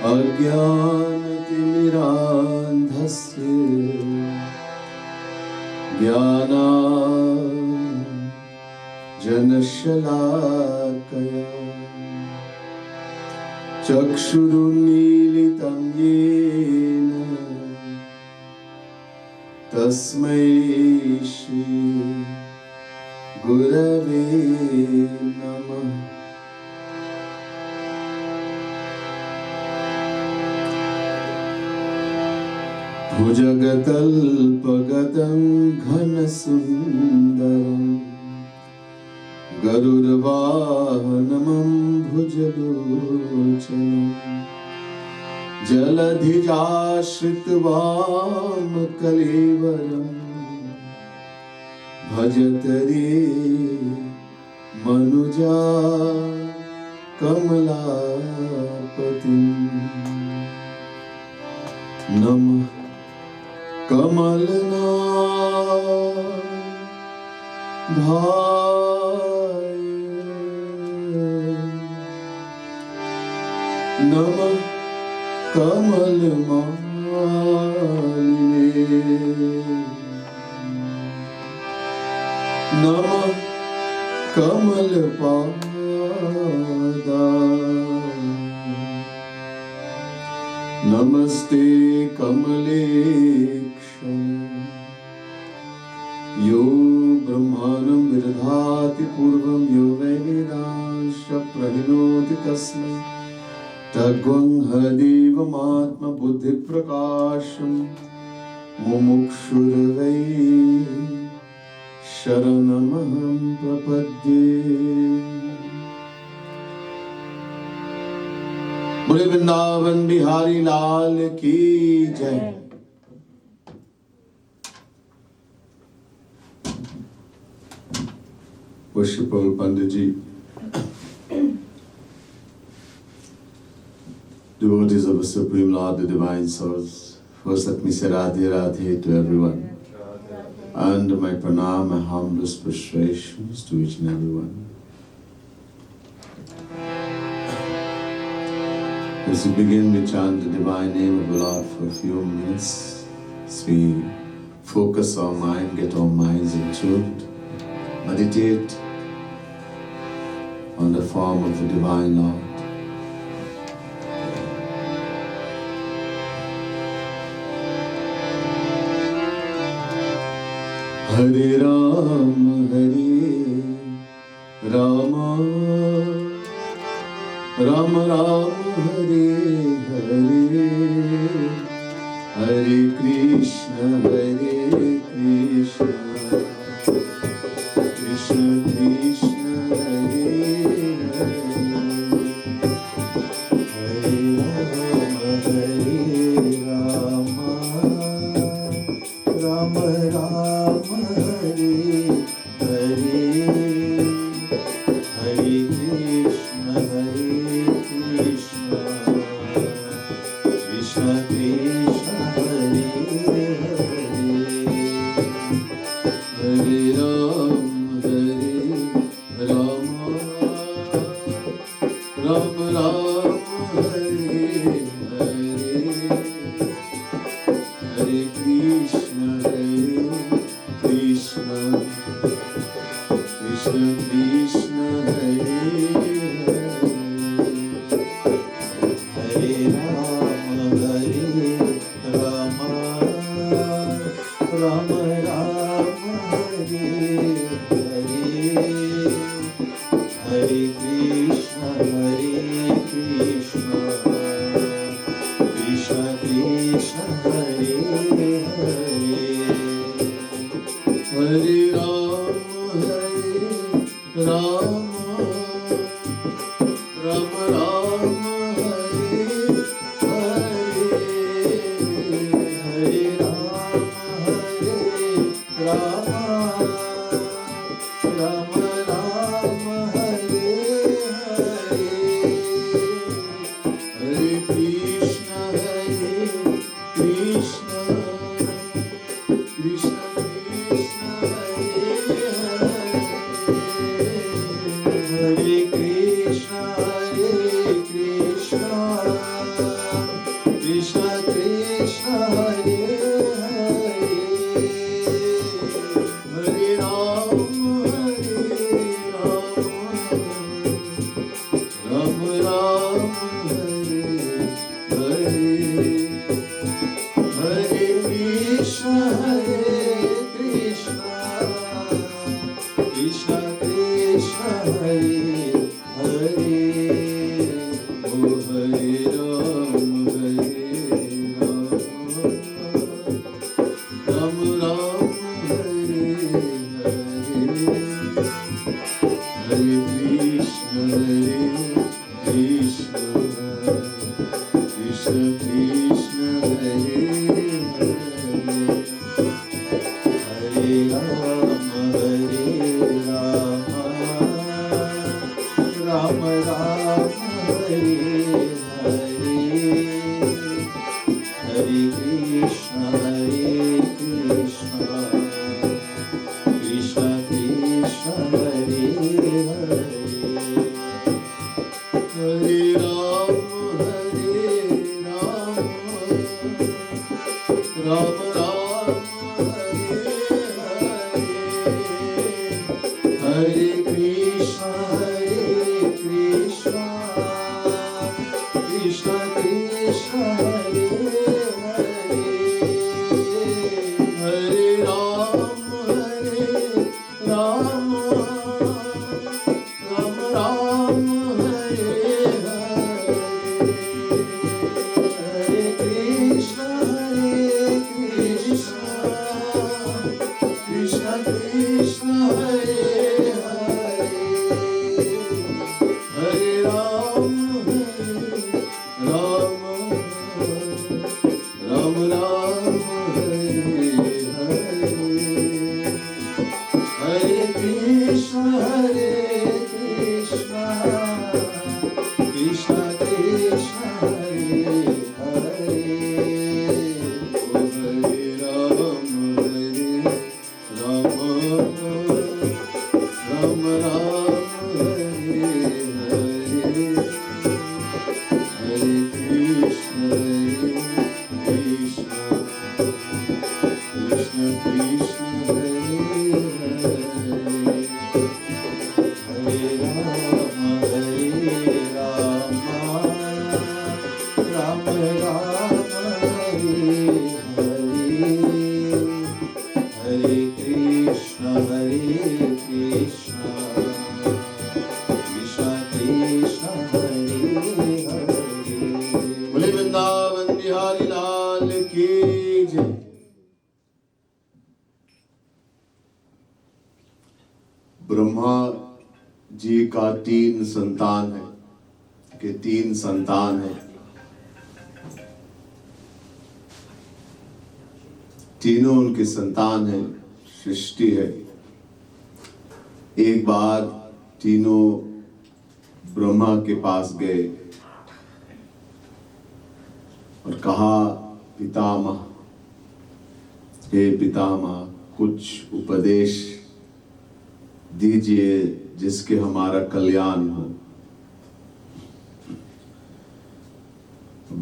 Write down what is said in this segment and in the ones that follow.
अज्ञानतिमिरान्धस्य ज्ञानाञ्जनशलाकया चक्षुरुन्मीलितं येन तस्मै श्री गुरवे नमः। भुजगतल्पगतं घनसुन्दरं गरुडवाहनमं भुजलोचनं जलधिजाश्रितवामकलेवरं भजत रे मनुजा कमलापतिं। नमः कमलनाभाय नमः कमलमालिने नमः कमलपादाय नमस्ते कमलेक्षण यो ब्रह्माणं विदधाति पूर्वं यो वै वेदांश्च प्रहिणोति तस्मै तद्वं हदेवमात्मबुद्धिप्रकाशं मुमुक्षुर्वै शरणमहं प्रपद्ये। बोले वृंदावन बिहारी लाल की जय। Worshipful Panditji, devotees of the Supreme Lord, the Divine Source, first let me say Radhe Radhe to everyone, and my pranam, my humblest prostrations to each and everyone. As we begin, we chant the divine name of the Lord for a few minutes. As we focus our mind, get our minds in tune, meditate on the form of the divine Lord. Hare Rama, Rama Rama Hare Hare, Hare Krishna Krishna Krishna Hare Hare, Hare Rama Rama Rama Hare Hare, Hare Krishna Krishna Krishna Hare Hare, Hare Rama Rama Rama Hare Hare, Hare Krishna Krishna Krishna Krishna Hare Hare, Hare Rama Rama Rama Hare Hare, Hare Krishna Krishna Krishna Krishna Hare Hare, Hare Rama Rama Rama Hare Hare, Hare Rama Rama Rama Hare Hare, Hare Krishna Krishna Krishna Krishna Hare Hare, Hare Krishna Brahma ji का तीन संतान है, के तीन संतान है। तीनों उनके संतान है, सृष्टि है। एक बार तीनों ब्रह्मा के पास गए और कहा, पितामह, हे पितामह, कुछ उपदेश दीजिए जिसके हमारा कल्याण हो।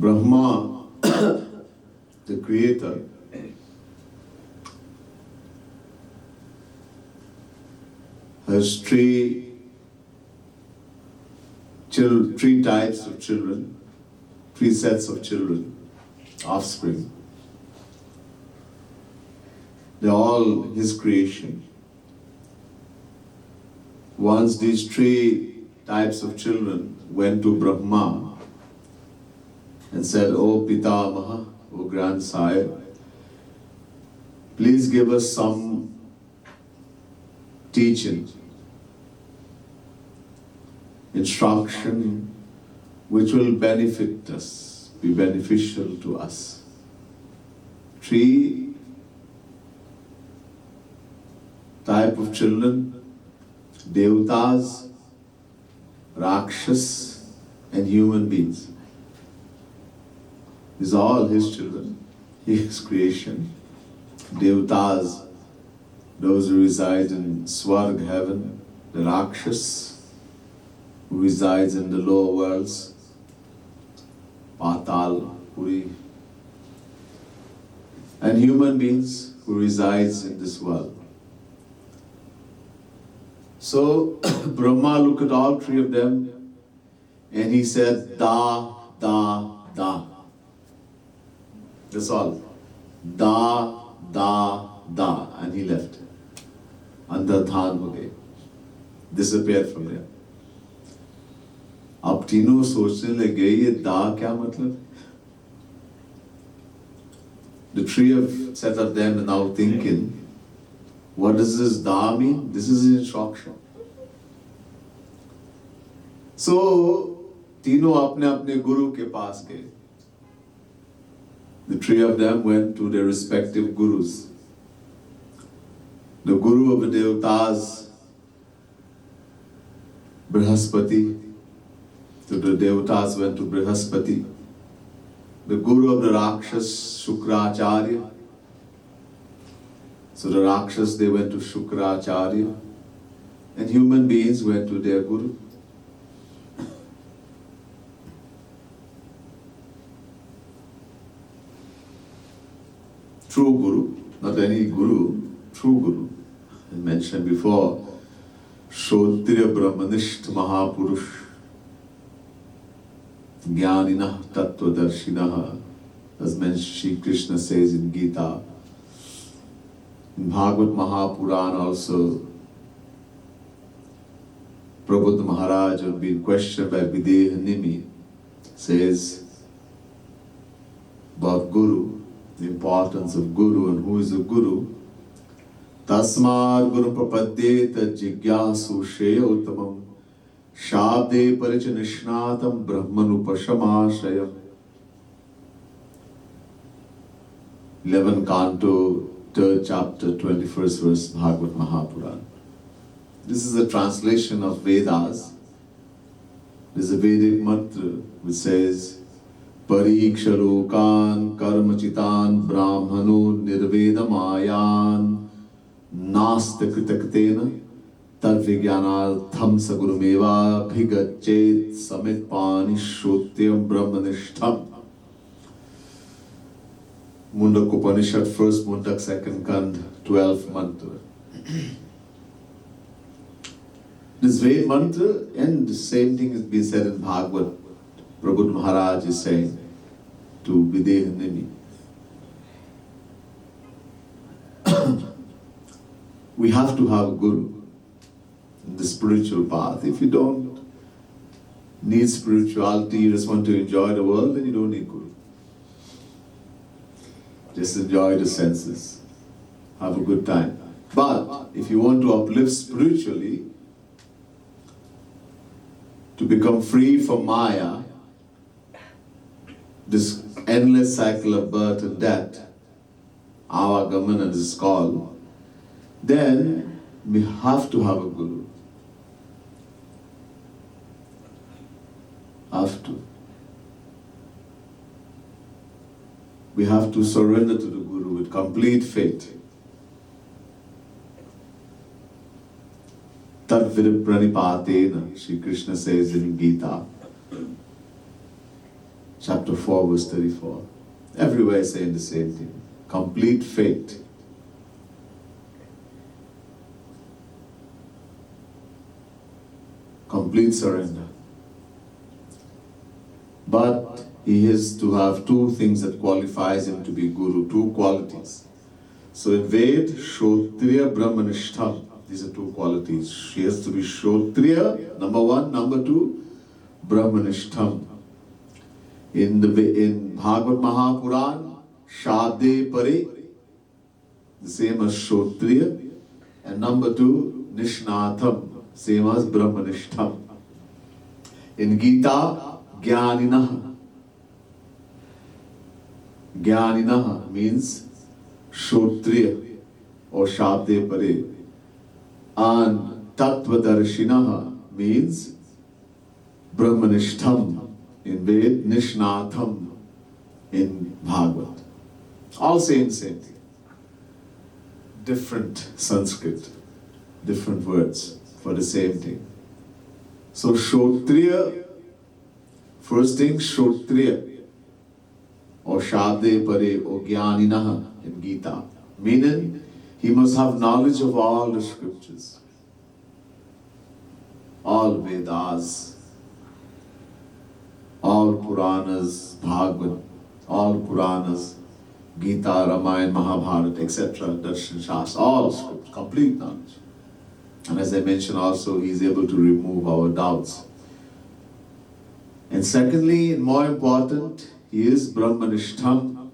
Brahma, the creator, has three types of children, three sets of children, offspring. They're all his creation. Once these three types of children went to Brahma and said, "O Pitamaha, O grandsire, please give us some teaching, instruction which will benefit us, be beneficial to us." Three type of children: Devatas, Rakshas, and human beings. These are all his children, his creation. Devatas, those who reside in Swarg, heaven. The Rakshas, who resides in the lower worlds, Patal, Puri. And human beings who resides in this world. So Brahma looked at all three of them and he said, Da, Da, Da. That's all. Da, Da, Da. And he left. Andardhan ho gaye. Disappeared from there. अब तीनों सोचने लगे, ये दा क्या मतलब? The three set of them are now thinking, what does this da mean? This is instruction. So तीनों अपने अपने गुरु के पास गए The three of them went to their respective gurus. The guru of the Devatas, Brihaspati, so the Devatas went to Brihaspati. The guru of the Rakshas, Shukracharya. So the Rakshas, they went to Shukracharya. And human beings went to their guru. True guru, not any guru, true guru. I mentioned before, Shrotriya Brahmanisht Mahapurush, Jnanina Tattvadarshinaha, as mentioned, Shri Krishna says in Gita. In Bhagavad Mahapurana also, Prabhupada Maharaj, had been questioned by Videhanimi, says about Guru, the importance of Guru and who is a Guru. Tasmar Guru Prapadyeta Jigyasu Shreya Uttamam Shabde Parichanishnatam Brahmanupashamashayam. 11 Canto, 3rd chapter, 21st verse, Bhagavad Mahapurana. This is a translation of Vedas. There's a Vedic Mantra which says, Pariksha lokan karmachitan brahmano nirvedamayan nasta kritakatena tarvigyanartham sagurumeva bhigachet samitpani shrotyam brahmanishtam. Mundak Upanishad, 1st Mundak, 2nd Kand, 12th Mantra. This Ved Mantra, and the same thing is being said in Bhagavad. Prabhupada Maharaj is saying to Videhanimi. We have to have a guru in the spiritual path. If you don't need spirituality, you just want to enjoy the world, then you don't need guru. Just enjoy the senses. Have a good time. But if you want to uplift spiritually, to become free from Maya, this endless cycle of birth and death, Avagamana is called, then we have to have a guru. Have to. We have to surrender to the guru with complete faith. Tad Pranipatena, Shri Krishna says in Gita, chapter 4, verse 34. Everywhere saying the same thing. Complete faith. Complete surrender. But he has to have two things that qualifies him to be guru, two qualities. So in Ved, Shrotriya Brahmanishtam, these are two qualities. She has to be Shrotriya, number one. Number two, Brahmanishtam. In Bhagavad Mahapurana, Shabde Pare, the same as Shrotriya. And number two, Nishnatham, same as Brahmanishtam. In Gita, Jnaninaha. Jnaninaha means Shrotriya or Shabde Pare. And Tattvadarshinaha means Brahmanishtam in Ved, Nishnatham in Bhagavad. All same thing. Different Sanskrit, different words for the same thing. So Shrotriya, first thing Shrotriya or Shabde Pare or Jnaninaha in Gita, meaning he must have knowledge of all the scriptures, all Vedas, all Puranas, Bhagavad, all Puranas, Gita, Ramayana, Mahabharata, etc., Darshan Shastra, all scriptures, complete knowledge. And as I mentioned also, he is able to remove our doubts. And secondly, and more important, he is Brahmanishtam,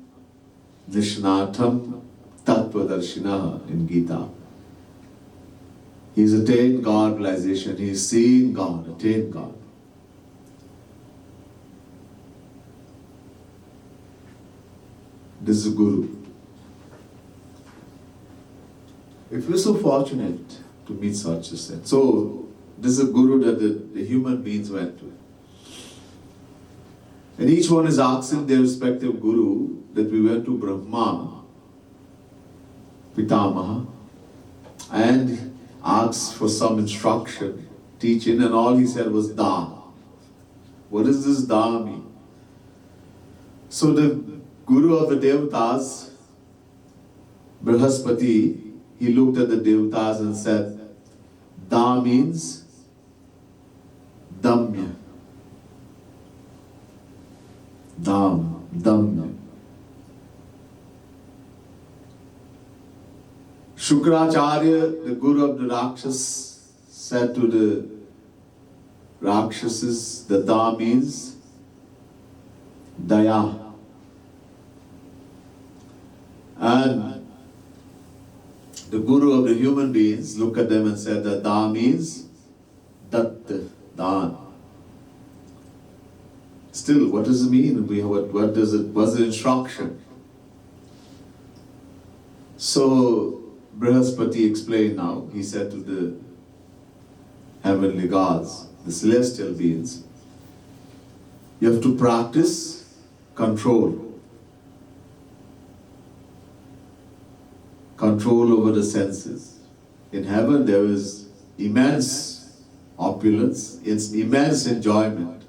Nishnatham, Tattvadarshinaha in Gita. He has attained God realization, he has seen God, attained God. This is a guru. If we're so fortunate to meet such a saint. So, this is a guru that the human beings went to. And each one is asking their respective guru that we went to Brahma, Pitamaha, and asked for some instruction, teaching, and all he said was Da. What does this Da mean? So the guru of the Devatas, Brihaspati, he looked at the Devatas and said, Da means Damya. Damya. Shukracharya, the guru of the Rakshas, said to the Rakshasas that Da means Daya. And the guru of the human beings looked at them and said that Da means Dat, Dan. Still, what does it mean? What's the instruction? So, Brihaspati explained now. He said to the heavenly gods, the celestial beings, you have to practice control. Control over the senses. In heaven there is immense opulence, it's immense enjoyment.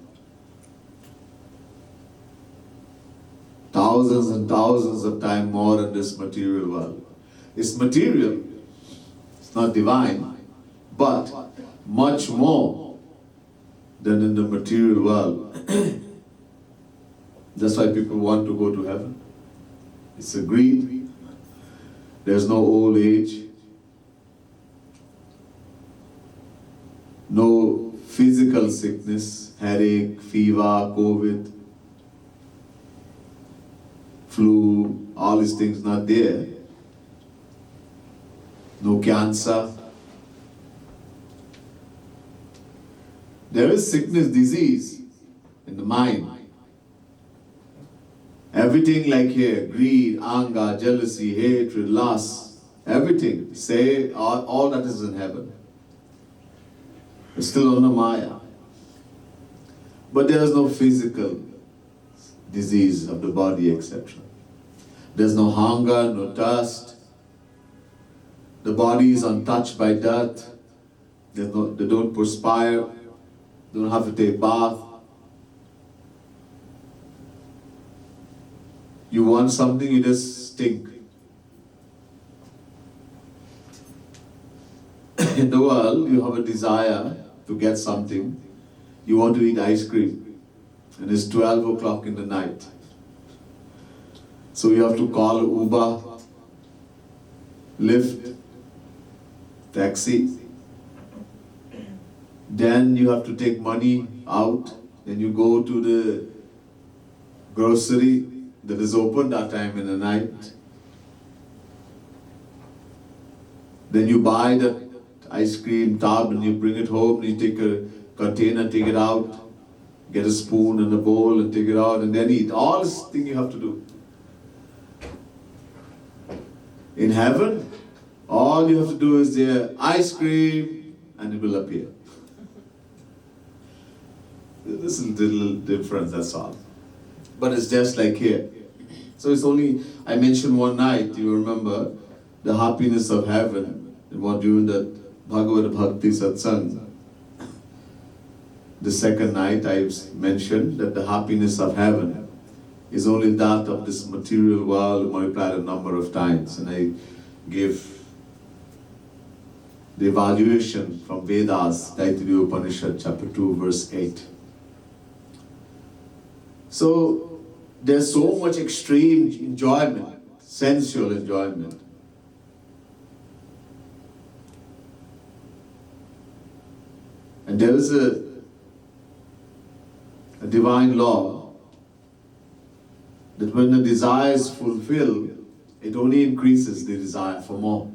Thousands and thousands of times more in this material world. It's material, it's not divine, but much more than in the material world. That's why people want to go to heaven. It's a greed. There's no old age, no physical sickness, headache, fever, COVID, flu, all these things not there. No cancer. There is sickness, disease in the mind. Everything like here, greed, anger, jealousy, hatred, lust, everything. Say all that is in heaven. It's still under Maya. But there is no physical disease of the body, etc. There's no hunger, no thirst. The body is untouched by dirt. They don't perspire. They don't have to take bath. You want something, you just stink. In the world, you have a desire to get something. You want to eat ice cream. And it's 12 o'clock in the night. So you have to call Uber, Lyft, taxi. Then you have to take money out. Then you go to the grocery that is open that time in the night. Then you buy that ice cream tub and you bring it home. You take a container, take it out, get a spoon and a bowl and take it out and then eat. All this thing you have to do. In heaven, all you have to do is there ice cream and it will appear. This is a little difference, that's all. But it's just like here. So it's only, I mentioned one night, you remember, the happiness of heaven, during the Bhagavad Bhakti Satsang. The second night I mentioned that the happiness of heaven is only that of this material world multiplied a number of times. And I gave the evaluation from Vedas, Taittiriya Upanishad, chapter 2, verse 8. So, there's so much extreme enjoyment, sensual enjoyment. And there is a divine law that when the desire is fulfilled, it only increases the desire for more.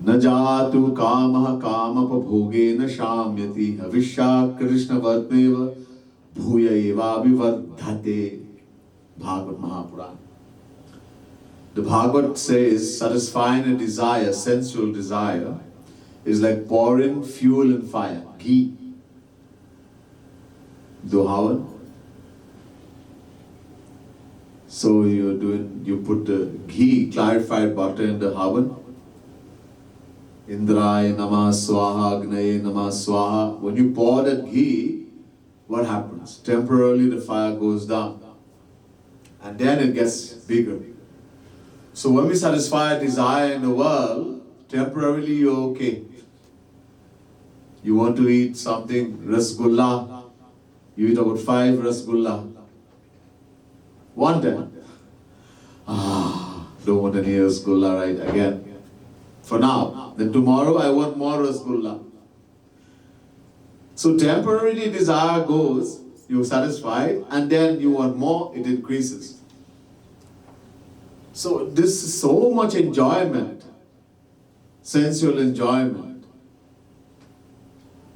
Na jatu kamaha kamapabhogena shamyati avishya krishna vatmeva bhuya eva vivardhate Bhagavad Mahapurana. The Bhagavad says satisfying a desire, sensual desire, is like pouring fuel in fire, ghee. Dohavan. So you put the ghee, clarified butter in the havan. Indraya Namah Swaha, Agnaye Namah Swaha. When you pour that ghee, what happens? Temporarily the fire goes down. And then it gets bigger. So when we satisfy a desire in the world, temporarily you're okay. You want to eat something, rasgulla, you eat about 5 rasgulla. One time. Don't want any rasgulla right again. For now. Then tomorrow I want more rasgulla. So temporarily desire goes, you're satisfied, and then you want more, it increases. So this is so much enjoyment, sensual enjoyment,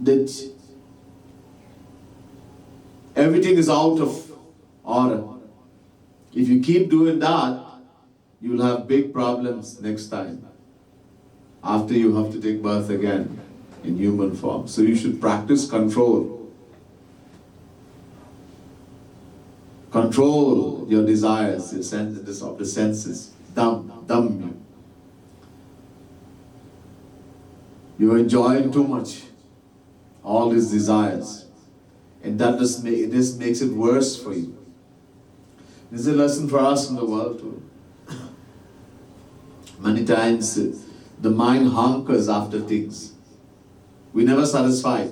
that everything is out of order. If you keep doing that, you'll have big problems next time, after you have to take birth again in human form. So you should practice control. Control your desires, the senses of the senses. Dham. You're enjoying too much, all these desires. And that this makes it worse for you. This is a lesson for us in the world too. Many times the mind hankers after things. We never satisfy.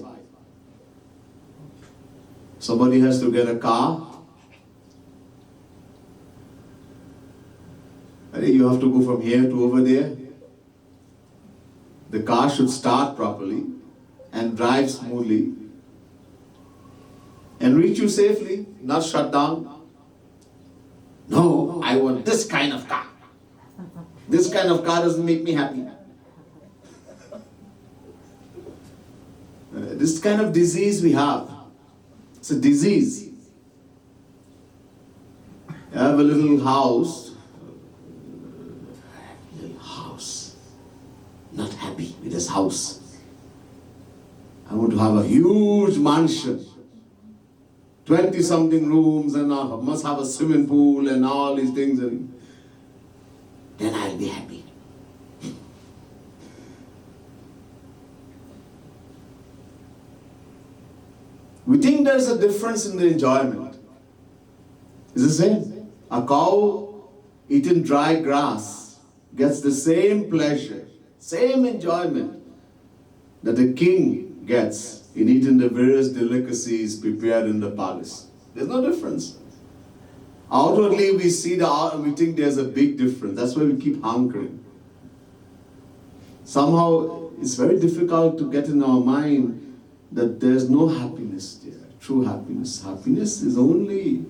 Somebody has to get a car. You have to go from here to over there. The car should start properly and drive smoothly and reach you safely, not shut down. No, I want this kind of car. This kind of car doesn't make me happy. This kind of disease we have. It's a disease. I have a little house. Not happy with this house. I want to have a huge mansion. 20-something rooms, and I must have a swimming pool and all these things, and then I'll be happy. We think there's a difference in the enjoyment. It's the same. A cow eating dry grass gets the same pleasure, same enjoyment that a king gets in eating the various delicacies prepared in the palace. There's no difference. Outwardly we think there's a big difference. That's why we keep hankering. Somehow it's very difficult to get in our mind that there's no happiness there, true happiness. Happiness is only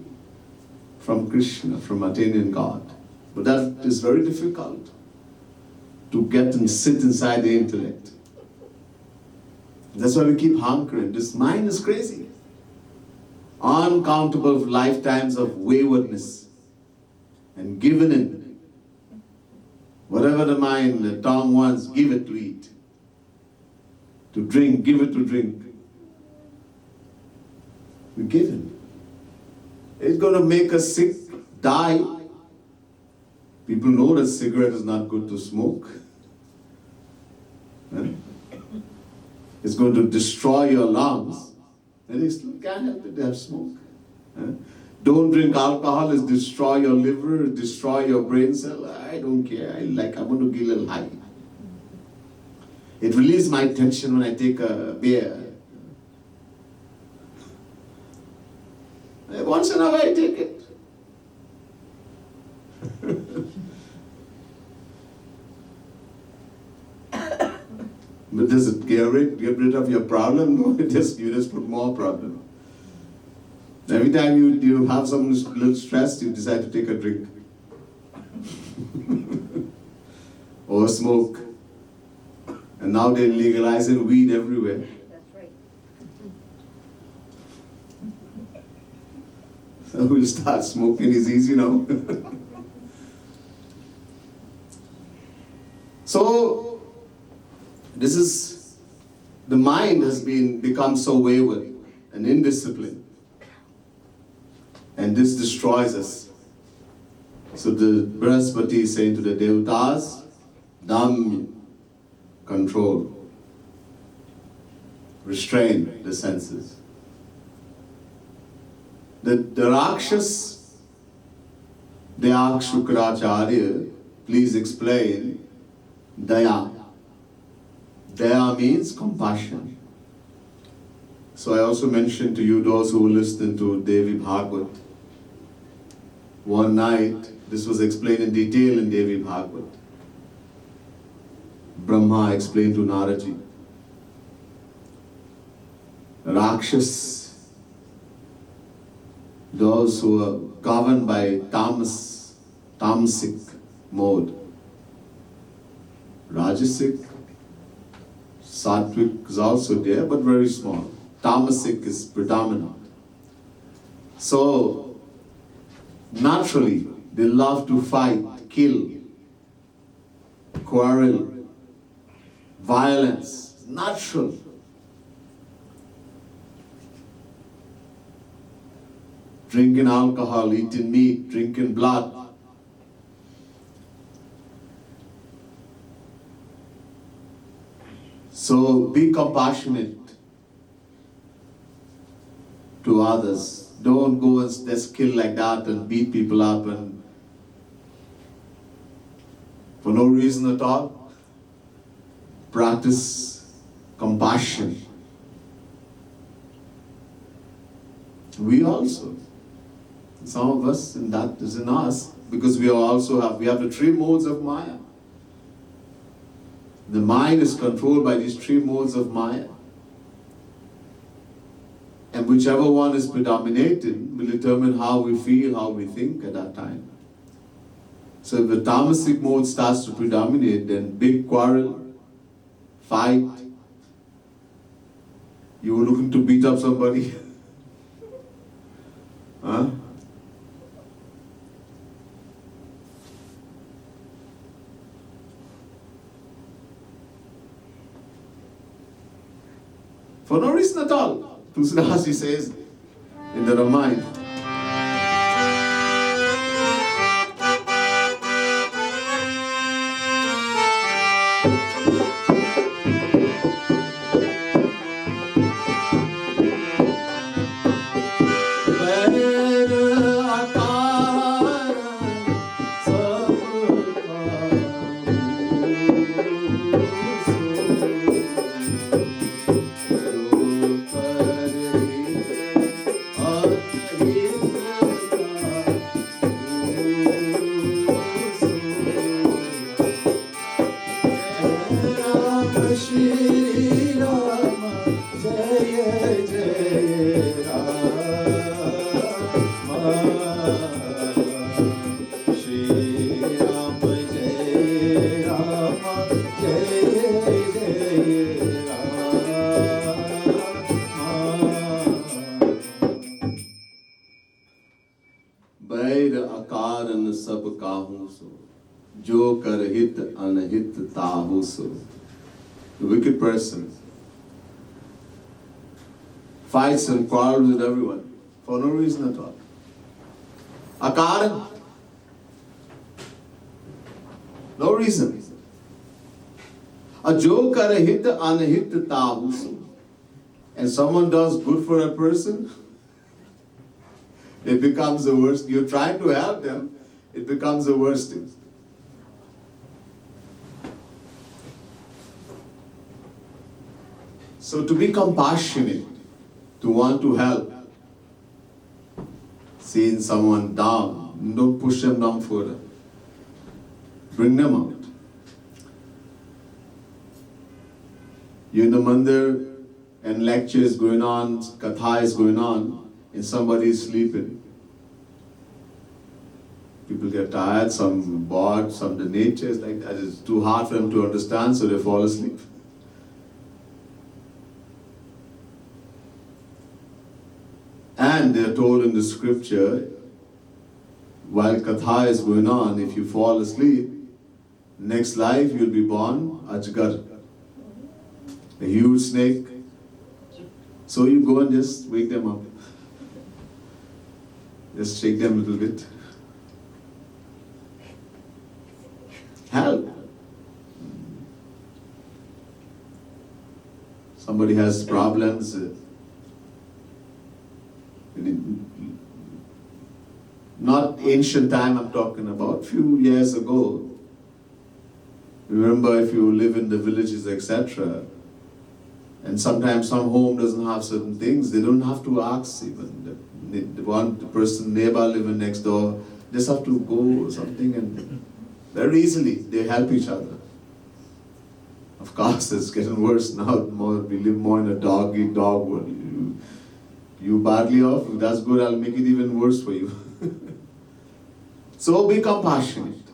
from Krishna, from attaining God. But that is very difficult to get and sit inside the intellect. That's why we keep hankering. This mind is crazy. Uncountable lifetimes of waywardness and giving in. Whatever the mind, the tongue wants, give it to eat. To drink, give it to drink. We give in. It's going to make us sick, die. People know that cigarette is not good to smoke. It's going to destroy your lungs. And they still can't help it, they have smoke. Don't drink alcohol, it destroy your liver, it destroy your brain cell. I don't care, I want to get a little high. It relieves my tension when I take a beer. Once in a while I take it. But does it get rid of your problem? No, you just put more problem. Every time you have some little stress, you decide to take a drink. Or smoke. And now they're legalizing weed everywhere. That's right. We'll start smoking, is easy now. So, this is, the mind has become so wayward and indisciplined. And this destroys us. So the Brihaspati is saying to the Devatas, Dham, control, restrain the senses. The Rakshas, Dyak Shukracharya, please explain Daya. Daya means compassion. So I also mentioned to you, those who listen to Devi Bhagavad, one night, this was explained in detail in Devi Bhagavad. Brahma explained to Naraji. Rakshas, those who are governed by tamasic mode. Rajasic, Sattvic is also there, but very small. Tamasic is predominant. So, naturally, they love to fight, kill, quarrel, violence. Natural. Drinking alcohol, eating meat, drinking blood. So be compassionate to others. Don't go and just kill like that and beat people up and for no reason at all. Practice compassion. We also, some of us, and that is in us, because we have the three modes of Maya. The mind is controlled by these three modes of Maya. And whichever one is predominating will determine how we feel, how we think at that time. So if the tamasic mode starts to predominate, then big quarrel, fight, you were looking to beat up somebody. Huh? For no reason at all. Tulsidasi says in the Ramayana. बैर अकारन सब काहू सो जो कर हित अनहित ताहू सो. The wicked person fights and quarrels with everyone for no reason at all. Akaran, no reason. A jo kar hit anhit tahu so. And someone does good for a person, it becomes the worst. You're trying to help them, it becomes the worst thing. So to be compassionate, to want to help, seeing someone down, don't push them down further. Bring them out. You're in the mandir and lecture is going on, katha is going on, and somebody is sleeping. People get tired, some bored, some the nature is like that. It's too hard for them to understand, so they fall asleep. And they are told in the scripture, while Katha is going on, if you fall asleep, next life you'll be born Ajgar, a huge snake. So you go and just wake them up. Just shake them a little bit. Help. Somebody has problems. Not ancient time I'm talking about, few years ago. Remember, if you live in the villages, etc., and sometimes some home doesn't have certain things, they don't have to ask even. The one person, neighbor living next door, just have to go or something, and very easily they help each other. Of course, it's getting worse now. We live more in a dog-eat-dog world. You badly off, if that's good, I'll make it even worse for you. So be compassionate.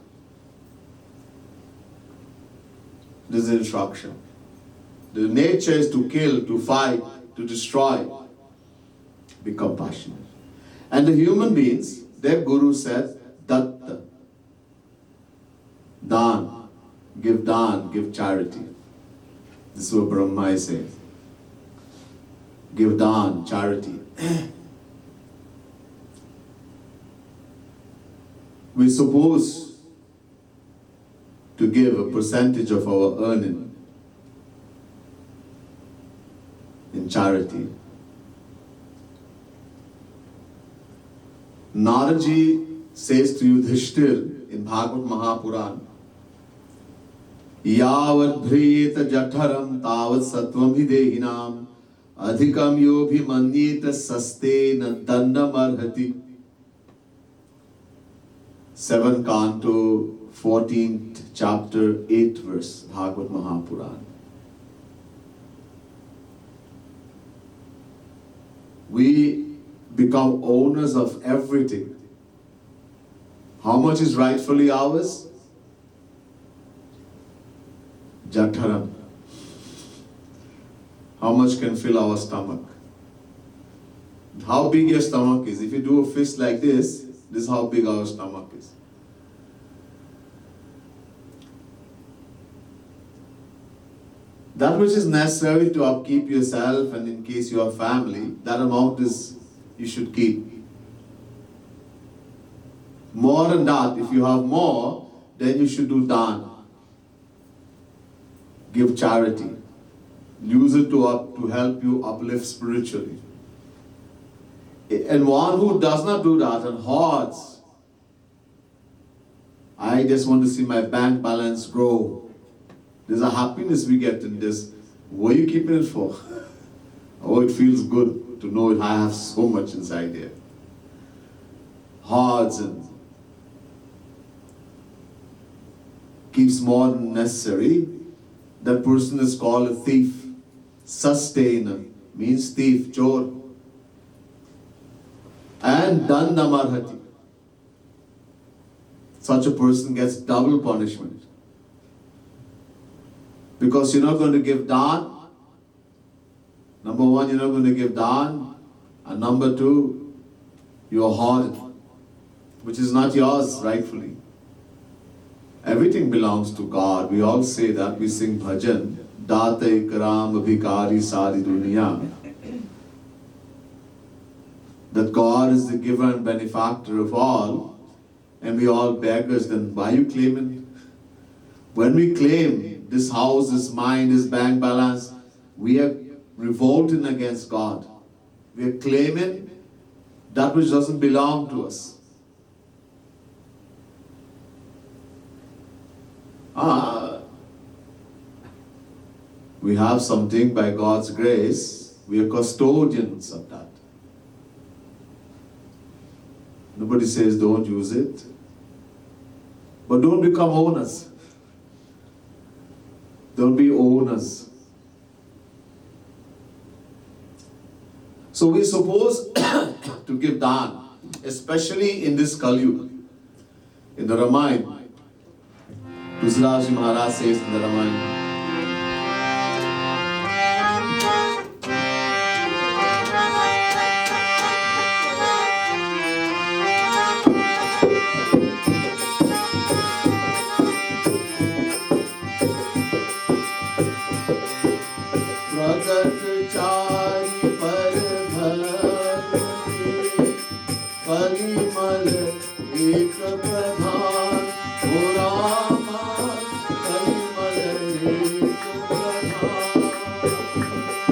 This is instruction. The nature is to kill, to fight, to destroy. Be compassionate. And the human beings, their guru said, Datta. Dan. Give charity. This is what Brahma is saying. Give dan, charity. We're supposed to give a percentage of our earning in charity. Naraji says to Yudhishthir in Bhagavad Mahapuran, Yavat bhriyeta jatharam tavat sattvam hidehinam adhikam yobhi manyeta sastena dandam arhati. 7th Canto, 14th chapter, 8th verse, Bhagavad Mahapuran. We become owners of everything. How much is rightfully ours? Jatharam. How much can fill our stomach? How big your stomach is. If you do a fist like this is how big our stomach is. That which is necessary to upkeep yourself and in case you have family, that amount is you should keep. More than that, if you have more, then you should do dan. Give charity. Use it to help you uplift spiritually. And one who does not do that and hoards, I just want to see my bank balance grow. There's a happiness we get in this. What are you keeping it for? Oh, it feels good to know I have so much inside here. Hoards and keeps more than necessary. That person is called a thief. Sustainer means thief, chor. And dandamarhati. Such a person gets double punishment. Because you're not going to give dan. Number one, you're not going to give dan. And number two, you're hoarded, which is not yours rightfully. Everything belongs to God. We all say that. We sing bhajan. Data ikram abhikari sari duniya. That God is the giver and benefactor of all, and we all beggars. Then why are you claiming? When we claim this house, this mine, this bank balance, we are revolting against God. We are claiming that which doesn't belong to us. We have something by God's grace. We are custodians of that. Nobody says don't use it. But don't become owners. Don't be owners. So we're supposed to give dan, especially in this Kali Yuga. In the Ramayana, Tulsidas Maharaj says in the Ramayana, कलिमल एक प्रधान ओ रामा कलिमल एक प्रधान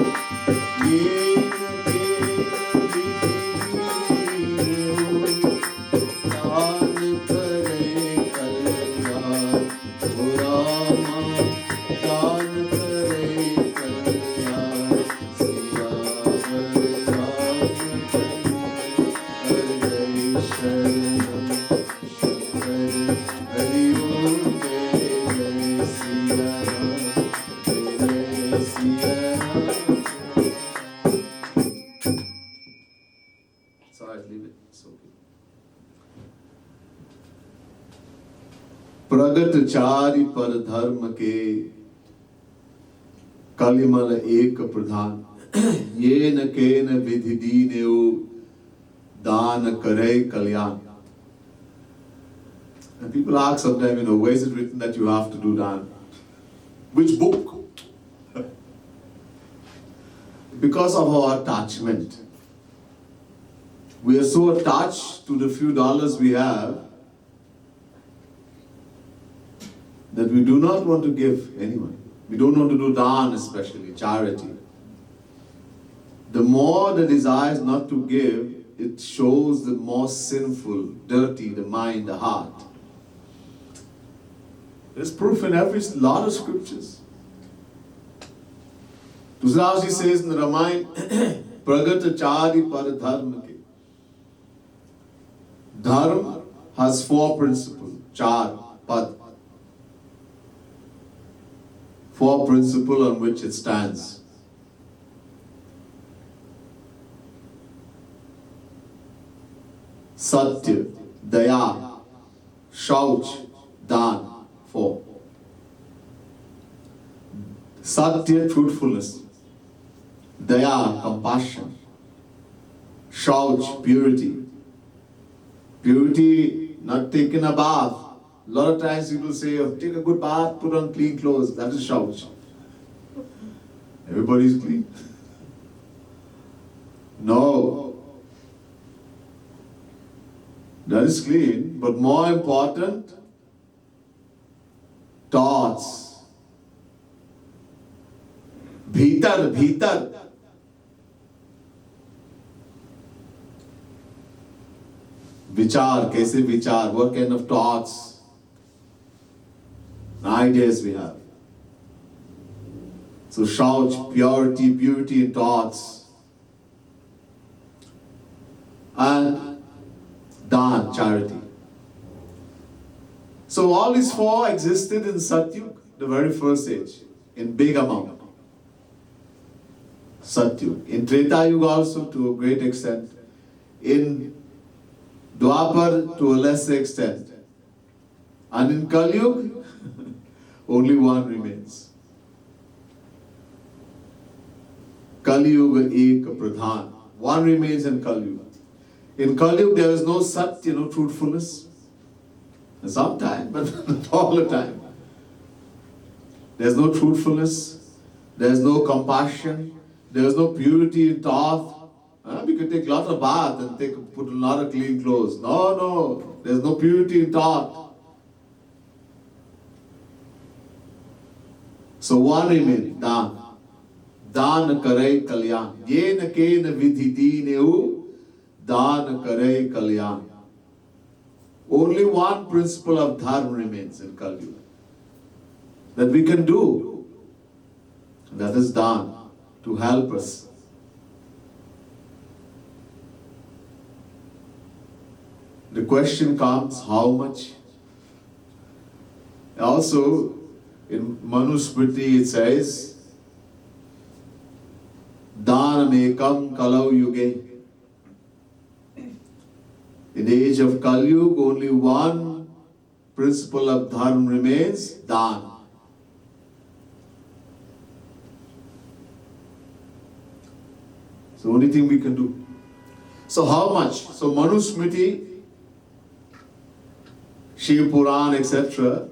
येन केन विधि दान करे कल्याण ओ रामा दान करे कल्याण सिया राम हरे शरणम शंकर हरि ओम जय सिया राम जय Siya Ram. Sorry, leave it. It's okay. प्रगट चारि पर धर्म के कलिमल एक प्रधान ये न केन विधि दीनेउ दान करे कल्याण. And people ask sometimes, where is it written that you have to do dan? Which book? Because of our attachment. We are so attached to the few dollars we have that we do not want to give anyone. We don't want to do dan, especially charity. The more the desire is not to give, it shows the more sinful, dirty the mind, the heart. There's proof in every lot of scriptures. Tushraji says in the Ramayana, Pragat Chari Par Dharma Ke. Dharma has four principles. Char, Pad. Four principles on which it stands. Satya, Daya, Shauch, Dan. Four. Satya, truthfulness. Daya, compassion. Shauch, purity. Purity, not taking a bath. A lot of times people say, oh, take a good bath, put on clean clothes. That is shauch. Everybody's clean. No. That is clean, but more important, thoughts. Bhitar, bhitar. Vichar, kaise vichar, what kind of thoughts, ideas we have. So shauch, purity, beauty in thoughts. And dan, charity. So all these four existed in Satyug, the very first age, in big amount. Satyug. In Treta Yuga also to a great extent. In Dwapar to a lesser extent. And in Kali Yuga, only one remains. Kali Yuga Ek Pradhan. One remains in Kali Yuga. In Kali Yuga there is no Satya, no truthfulness. Sometimes, but not all the time. There's no truthfulness. There's no compassion. There's no purity in thought. We could take a lot of bath and put a lot of clean clothes. No. There's no purity in thought. So one remains, Dan. Dan kare kalyan. Yen ken vidhi dineu, Dan kare kalyan. Only one principle of dharma remains in Kali Yuga that we can do. That is dan, to help us. The question comes, how much? Also, in Manusmriti it says, Dhanamekam kalau yuge. In the age of Kali Yuga, only one principle of dharma remains, dan. It's the only thing we can do. So how much? So Manusmriti, Shiv Puran, etc.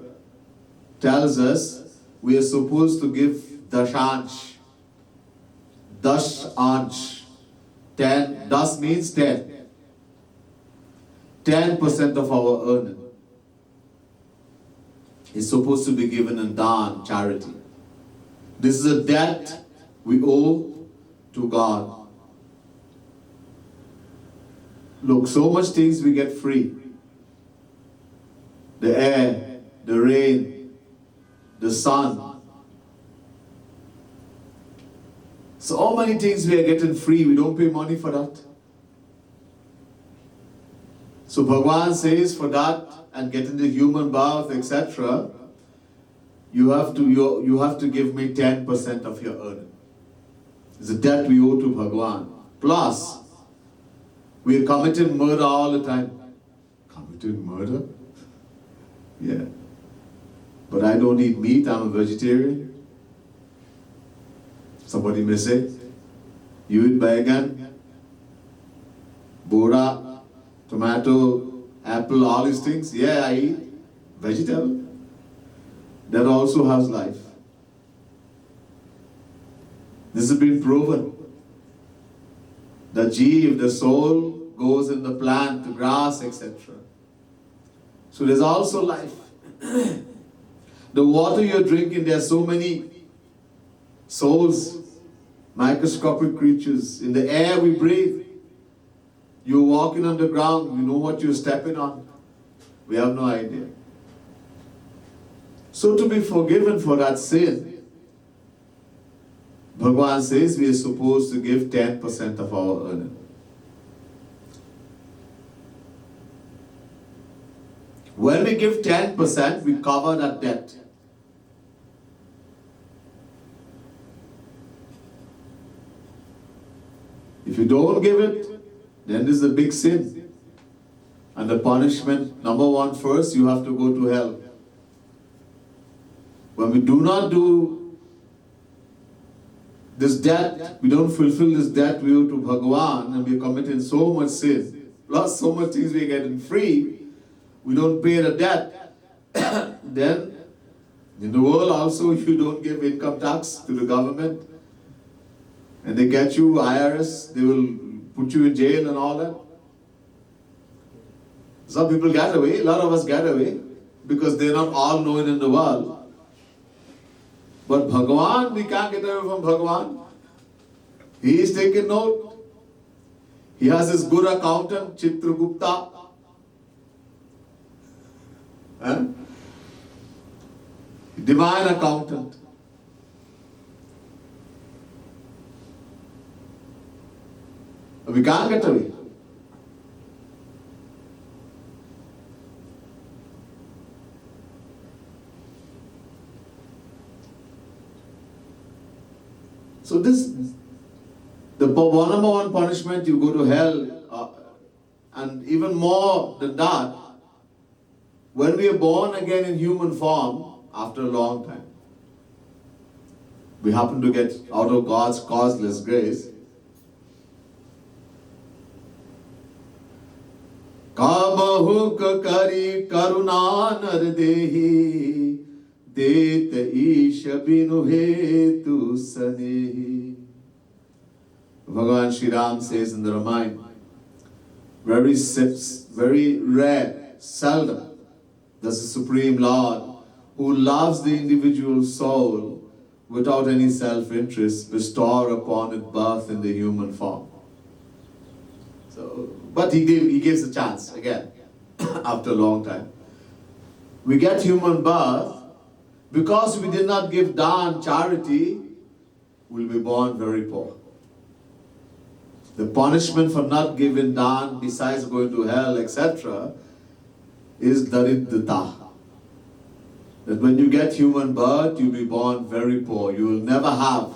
tells us we are supposed to give dashansh. Dash ansh. 10. Das means 10. 10% of our earning is supposed to be given in dan, charity. This is a debt we owe to God. Look, so much things we get free. The air, the rain, the sun. So many things we are getting free, we don't pay money for that. So Bhagavan says for that and getting the human birth, etc., you have to give me 10% of your earning. It's a debt we owe to Bhagavan. Plus, we are committing murder all the time. Committing murder? Yeah. But I don't eat meat, I'm a vegetarian. Somebody may say, you eat baigan, bora, tomato, apple, all these things. Yeah, I eat vegetable. That also has life. This has been proven. The jeev, the soul, goes in the plant, the grass, etc. So there's also life. The water you're drinking, there are so many souls, microscopic creatures. In the air we breathe. You're walking on the ground, you know what you're stepping on. We have no idea. So to be forgiven for that sin, Bhagavan says we are supposed to give 10% of our earning. When we give 10%, we cover that debt. If you don't give it, then this is a big sin. And the punishment, number one, first you have to go to hell. When we do not do this debt, we don't fulfill this debt we owe to Bhagavan, and we are committing so much sin, plus so much things we are getting free, we don't pay the debt. Then, in the world also, if you don't give income tax to the government, and they get you, IRS, they will put you in jail and all that. Some people get away, a lot of us get away, because they're not all known in the world. But Bhagavan, we can't get away from Bhagavan. He is taking note. He has his good accountant, Chitragupta. Divine accountant. We can't get away. So this, the number one punishment, you go to hell, and even more than that, when we are born again in human form, after a long time, we happen to get out of God's causeless grace. Kabahuk kari karuna nardehi Det isha binu hetu sanehi. Bhagavan Shri Ram says in the Ramayana, very rare, seldom does the Supreme Lord, who loves the individual soul without any self-interest, bestow upon it birth in the human form. So, but he gives a chance again after a long time. We get human birth. Because we did not give dan, charity, we'll be born very poor. The punishment for not giving dan, besides going to hell, etc., is daridrita. That when you get human birth, you'll be born very poor. You will never have.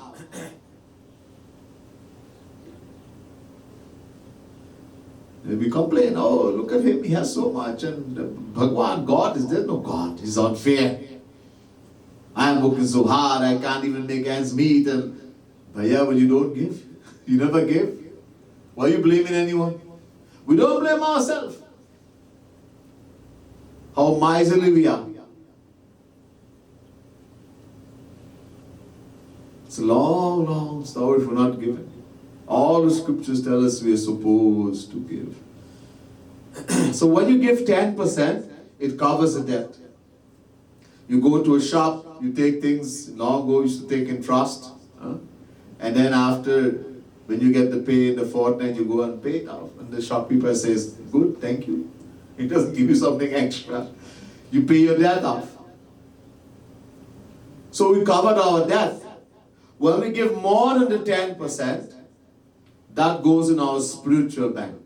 And we complain, oh, look at him, he has so much. And Bhagwan, God, there's no God. He's unfair. I am working so hard, I can't even make ends meet. But yeah, when you don't give, you never give. Why are you blaming anyone? We don't blame ourselves. How miserly we are. It's a long, long story for not giving. All the scriptures tell us we are supposed to give. So when you give 10%, it covers the debt. You go to a shop, you take things, long ago you used to take in trust. And then after, when you get the pay in the fortnight, you go and pay it off. And the shopkeeper says, good, thank you. He doesn't give you something extra. You pay your debt off. So we covered our debt. When we give more than the 10%, that goes in our spiritual bank.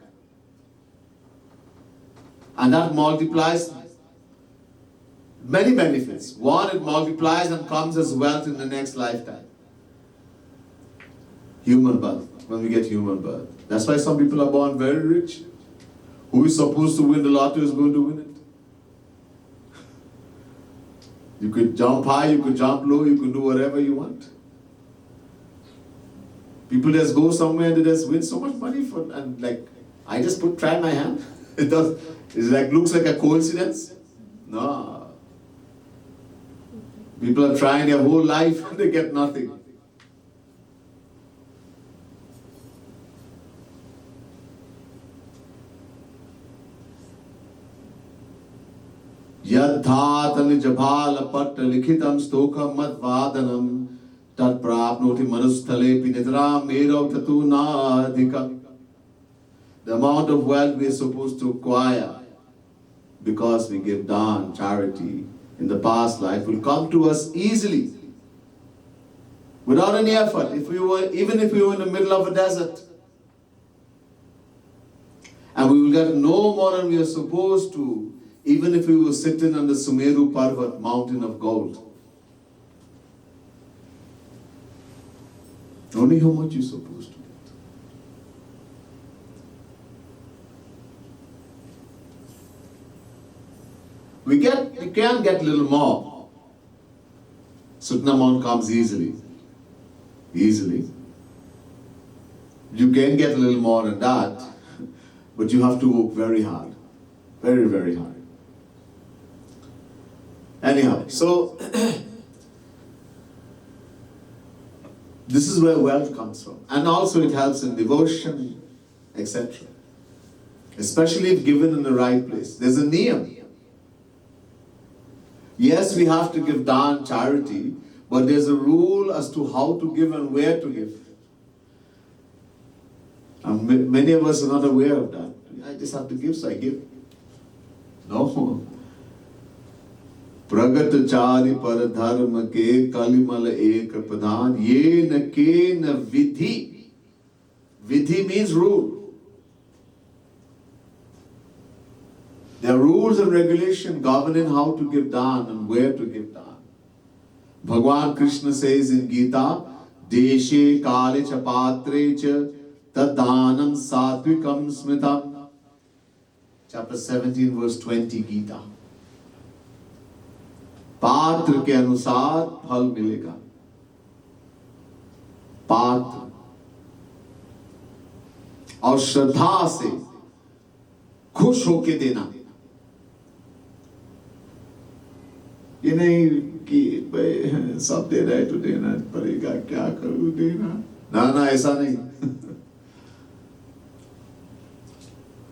And that multiplies many benefits. One, it multiplies and comes as wealth in the next lifetime. Human birth, when we get human birth. That's why some people are born very rich. Who is supposed to win the lottery is going to win it. You could jump high, you could jump low, you can do whatever you want. People just go somewhere and they just win so much money for, and like, I just try my hand. Looks like a coincidence. No. People are trying their whole life and they get nothing. Yadhat anijabhala patta likhitam stokam madvadanam tat prapnoti manusthale pinidram merav tatu nadhika. The amount of wealth we are supposed to acquire because we give dawn, charity, in the past life will come to us easily, without any effort. Even if we were in the middle of a desert, and we will get no more than we are supposed to, even if we were sitting on the Sumeru Parvat, mountain of gold. Only how much you're supposed to. You can get a little more. Certain amount comes easily. Easily. You can get a little more than that, but you have to work very hard. Very, very hard. Anyhow, so this is where wealth comes from. And also it helps in devotion, etc. Especially if given in the right place. There's a niyam. Yes, we have to give dawn, charity, but there's a rule as to how to give and where to give. And many of us are not aware of that. I just have to give, so I give. No. Pragat chari par dharma ke kalimal ek pradhan ye na ke na vidhi. Vidhi means rule. There are rules and regulations governing how to give dawn and where to give dawn. Bhagwan Krishna says in Gita, Deshe kale cha patre cha tadanam satvikam smritam. Chapter 17 verse 20 Gita. पात्र के अनुसार फल मिलेगा. पात्र और श्रद्धा से खुश होके देना. ये नहीं कि सब दे रहे तो देना पड़ेगा, क्या करूं देना. ना ऐसा नहीं.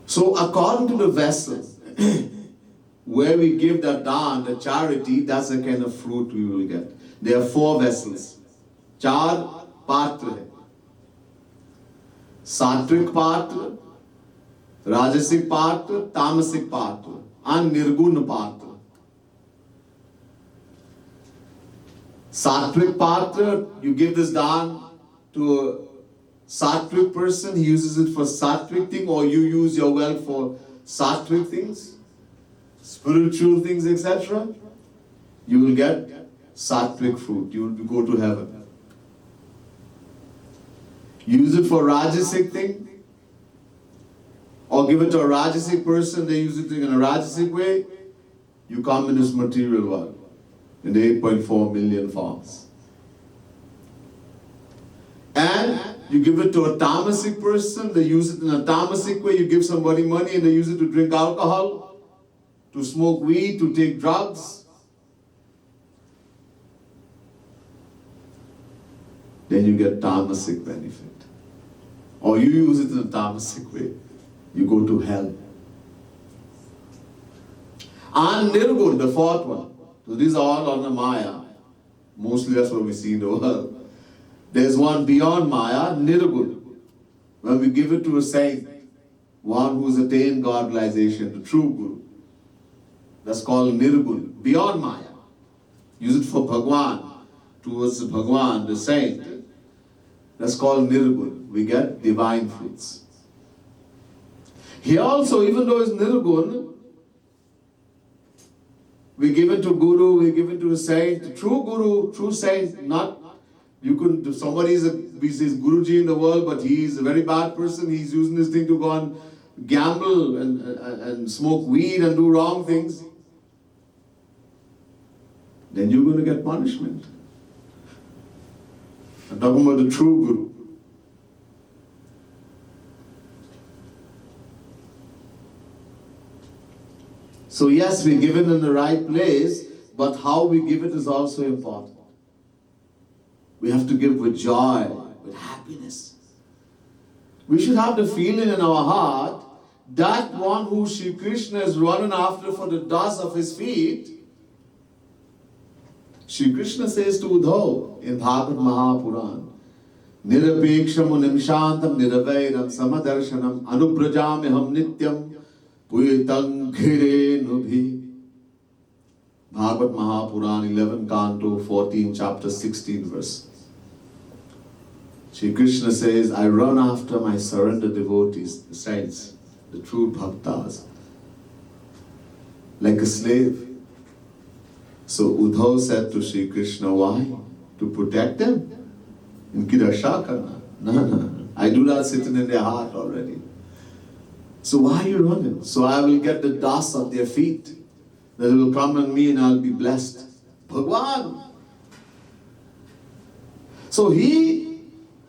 So according to the vessel where we give the dawn, the charity, that's the kind of fruit we will get. There are 4 vessels. 4 patra hai. Sattvic patra, Rajasic patra, Tamasic patra, and Nirguna patra. Sattvic patra, you give this dawn to a sattvic person, he uses it for sattvic thing, or you use your wealth for sattvic things, spiritual things, etc. You will get sattvic fruit. You will go to heaven. Use it for rajasic thing, or give it to a rajasic person, they use it in a rajasic way, you come in this material world in the 8.4 million forms. And you give it to a tamasic person, they use it in a tamasic way. You give somebody money and they use it to drink alcohol, to smoke weed, to take drugs. Then you get tamasic benefit. Or you use it in a tamasic way, you go to hell. And Nirgun, the fourth one. So these are all on the Maya. Mostly that's what we see in the world. There's one beyond Maya, Nirgun. When we give it to a saint, one who's attained godization, the true Guru. That's called Nirgun, beyond Maya. Use it for Bhagwan, towards the Bhagwan, the saint. That's called Nirgun. We get divine fruits. Here also, even though it's Nirgun, we give it to Guru, we give it to a saint. The true Guru, true saint, not, you could, if somebody is Guruji in the world, but he is a very bad person, he's using this thing to go and gamble and smoke weed and do wrong things, then you're going to get punishment. I'm talking about the true Guru. So yes, we give it in the right place, but how we give it is also important. We have to give with joy, with happiness. We should have the feeling in our heart that one who Shri Krishna is running after for the dust of his feet. Shri Krishna says to Uddhav in Bhagavad Mahapuran, Nirapeksham nimshantam niravairam samadarshanam anuprajamiham nityam puyitam ghire nubhi. Bhagavad Mahapuran 11 Canto 14 chapter 16 verse. Shri Krishna says, I run after my surrendered devotees, the saints, the true bhaktas, like a slave. So Uddhav said to Shri Krishna, why? To protect them? Inki raksha karna. No. I do that sitting in their heart already. So why are you running? So I will get the dust of their feet. That will come on me and I'll be blessed. Bhagwan. So he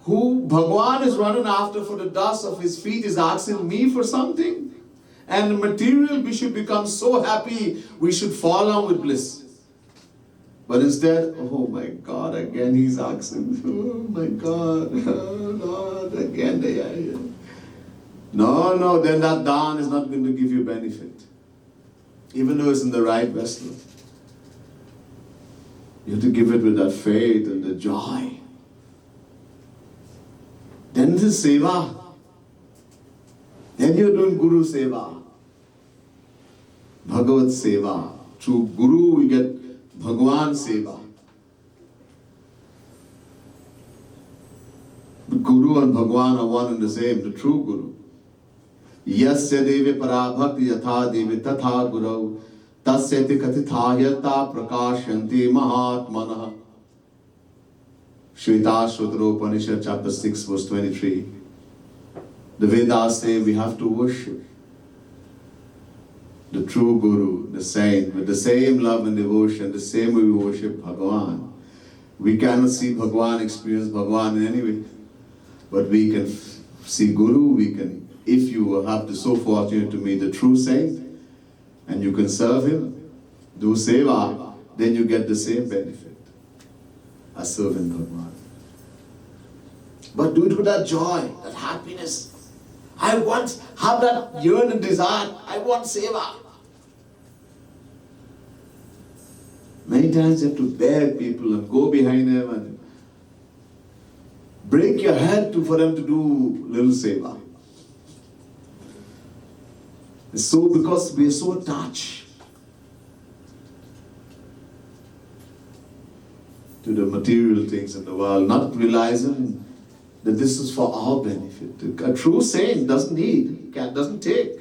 who Bhagwan is running after for the dust of his feet is asking me for something. And material, we should become so happy, we should fall on with bliss. But instead, oh my God, again he's asking, oh my God, oh Lord, again they are here. No, then that dawn is not going to give you benefit. Even though it's in the right vessel. You have to give it with that faith and the joy. Then it is seva. Then you're doing Guru seva. Bhagavad seva. Through Guru we get Bhagwan seva. The Guru and Bhagwan are one and the same, the true Guru. Yasya deve parabhakti yatha deve tatha gurau tasyati katithayata prakashyanti mahatmanah. Shvetashvatara Upanishad chapter 6 verse 23. The Vedas say we have to worship the true Guru, the saint, with the same love and devotion, the same way we worship Bhagavan. We cannot see Bhagavan, experience Bhagavan in any way. But we can see Guru, we can, if you have the so fortunate to meet the true saint, and you can serve him, do seva, then you get the same benefit as serving Bhagavan. But do it with that joy, that happiness. I want, have that yearning desire, I want seva. Many times you have to beg people and go behind them and break your head for them to do little seva. So because we are so attached to the material things in the world, not realizing that this is for our benefit. A true saint doesn't need, doesn't take.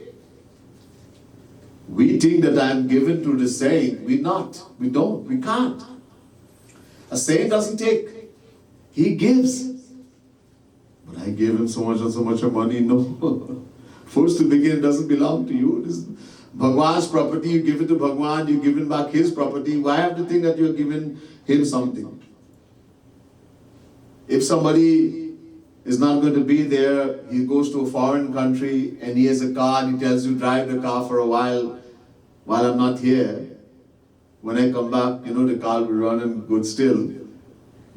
We think that I am given to the saint. We don't, we can't. A saint doesn't take. He gives. But I gave him so much and so much of money. No. First to begin, it doesn't belong to you. This is Bhagwan's property. You give it to Bhagwan, you give him back his property. Why have to think that you're giving him something? If somebody is not going to be there, he goes to a foreign country and he has a car and he tells you drive the car for a while I'm not here. When I come back, the car will run and good still.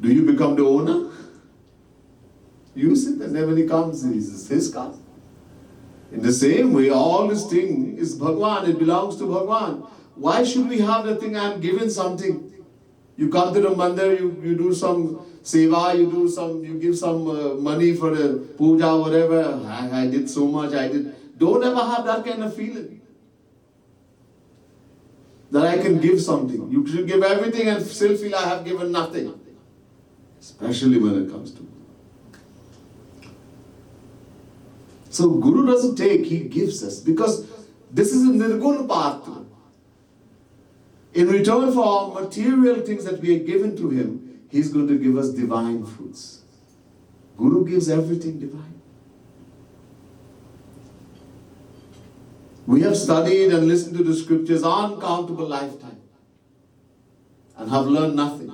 Do you become the owner? Use it, and then when he comes, it's his car. In the same way, all this thing is Bhagwan, it belongs to Bhagwan. Why should we have the thing, I'm given something? You come to the mandir, you do some seva, you give some money for a puja, whatever. I did so much, I did. Don't ever have that kind of feeling. That I can give something. You should give everything and still feel I have given nothing. Especially when it comes to. So Guru doesn't take, he gives us. Because this is a nirguna path. In return for our material things that we are given to him, he's going to give us divine fruits. Guru gives everything divine. We have studied and listened to the scriptures uncountable lifetime and have learned nothing.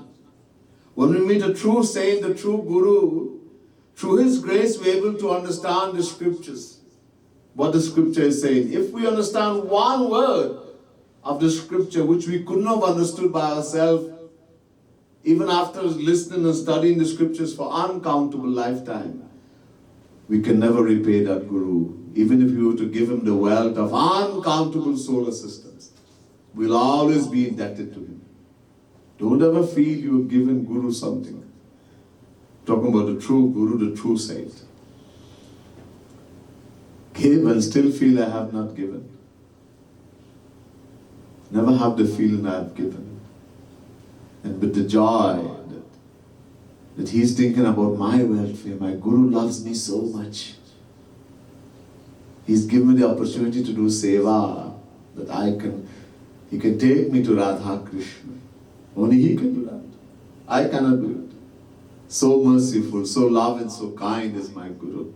When we meet a true saint, the true Guru, through his grace we are able to understand the scriptures. What the scripture is saying. If we understand one word of the scripture which we couldn't have understood by ourselves, even after listening and studying the scriptures for uncountable lifetime, we can never repay that Guru. Even if you were to give him the wealth of uncountable solar systems, we'll always be indebted to him. Don't ever feel you have given Guru something. Talking about the true Guru, the true saint. Give and still feel I have not given. Never have the feeling I have given. And with the joy that he's thinking about my welfare, my Guru loves me so much. He's given me the opportunity to do seva, that he can take me to Radha Krishna. Only he can do that. I cannot do it. So merciful, so loving, so kind is my Guru.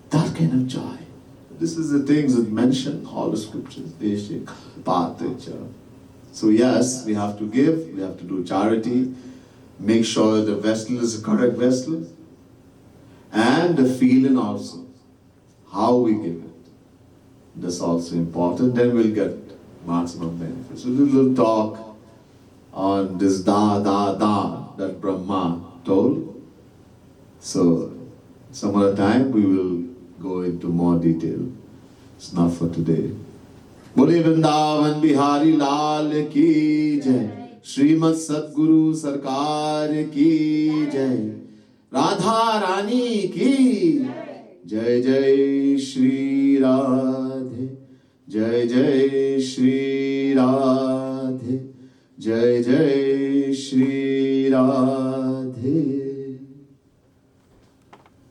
That kind of joy. This is the things that mention all the scriptures. So yes, we have to give, we have to do charity, make sure the vessel is a correct vessel, and the feeling also, how we give it. That's also important, then we'll get maximum benefits. So a little talk on this that Brahma told. So some other time we will go into more detail. It's not for today. Bole Vrindavan Bihari Lal ki jai, Srimad Sadguru Sarkar ki jai, Radha Rani ki jai, Jai Shri Radhe, Jai Jai Shri Radhe, Jai Jai Shri Radhe.